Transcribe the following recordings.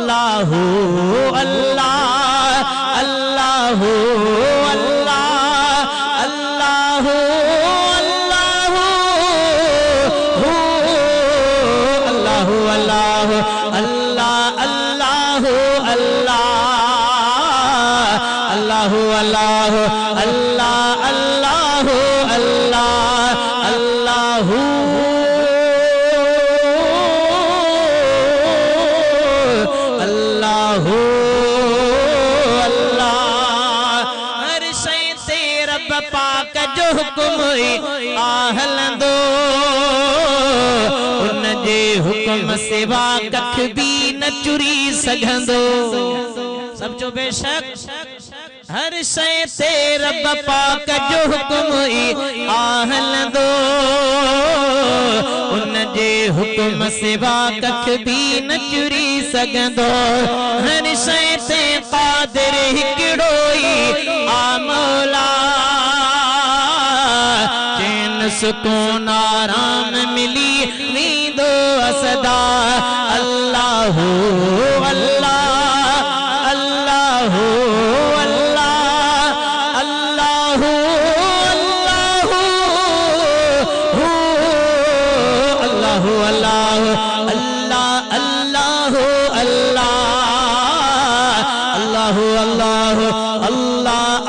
अल्लाहु अल्लाह अल्लाहु अल्लाह अल्लाहु अल्लाहु अल्लाहु अल्लाह अल्लाहु अल्लाह अल्लाहु अल्लाह अल्लाह अल्लाहु अल्लाह अल्लाहु अल्लाहु अल्लाह। हर शै ते रब पाक जो हुक्म आहलंदो उन जे हुक्म सिवा कख भी न चुरी सघंदो। सब जो बेशक हर शै ते रब पाक जो हुक्म आहलंदो उन जे हुक्म सिवा कख भी न चुरी सघंदो। हर शै ते क़ादिर हिकिड़ो ई आ मौला चैन सुकून आराम मिली वींदो सदा। अल्लाहु अल्लाह अल्लाहु अल्लाह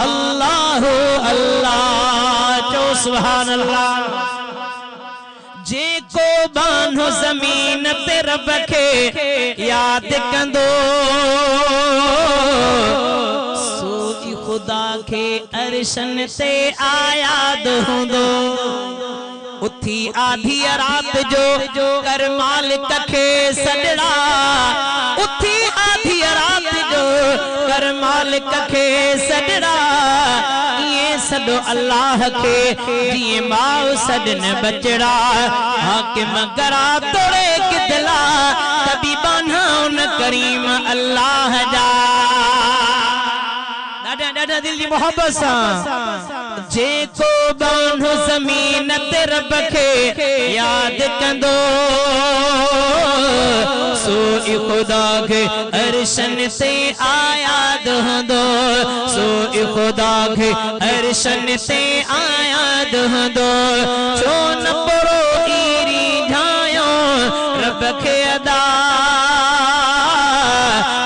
अल्लाह अल्लाह। जो सुभान अल्लाह। जे को बानो जमीन ते रब खे याद कंदो सोई खुदा के अरशन से आयाद हुंदो। उथी आधी रात जो कर मालिक खे सजड़ा उथी आधी रात जो कर मालिक खे सजड़ा। ये सदो अल्लाह के जिए माओ सदन बचड़ा। हाकिम करा तोड़े किदला तभी बाना उन करीम अल्लाह जा। डाडा डाडा दिल जी मोहब्बत सा जे को बानो जमीन ते रब खे याद कंदो सोई खुदा के अरशन से आयाद हुंदो। सोई खुदा के अरशन से आयाद हुंदो। छो न पड़ो ईरी झायो रब खे अदा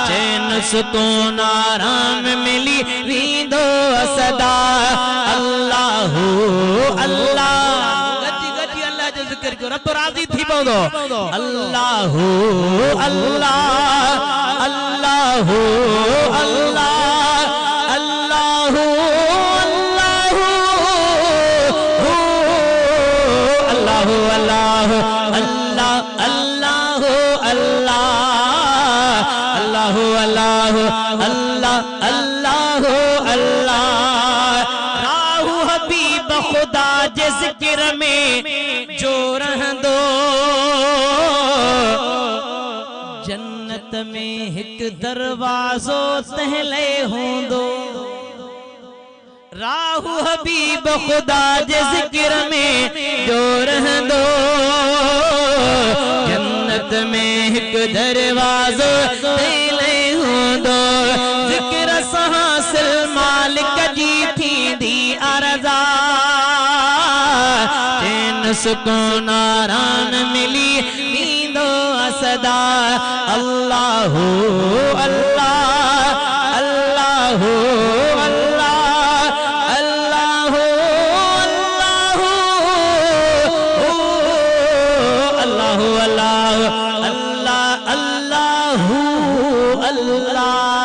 चैन सुकून आराम मिली वींदो सदा। अल्लाहु अल्लाह गजी गजी अल्लाह जो जिक्र कयो रब राज़ी थी पवंदो। अल्लाहु अल्लाह अल्लाहु अल्लाह अल्लाहु अल्लाहु अल्लाह अल्लाह अल्लाहु अल्लाह अल्लाहु अल्लाह अल्लाह अल्लाहु अल्लाह। राहु हबीब खुदा जे जिक्र में जो रहंदो जन्नत में हिक दरवाजो तहले होंदो। राहु हबीब खुदा जे जिक्र में जो रहंदो जन्नत में हिक दरवाजो तहले होंदो। जिक्र हासिल मालिक जी थींदी अरज़ा चैन सुकून आराम मिली वींदो सदा। अल्लाहु अल्लाह अल्लाहु अल्लाह अल्लाहु अल्लाहु अल्लाह अल्लाह अल्लाहु अल्लाह।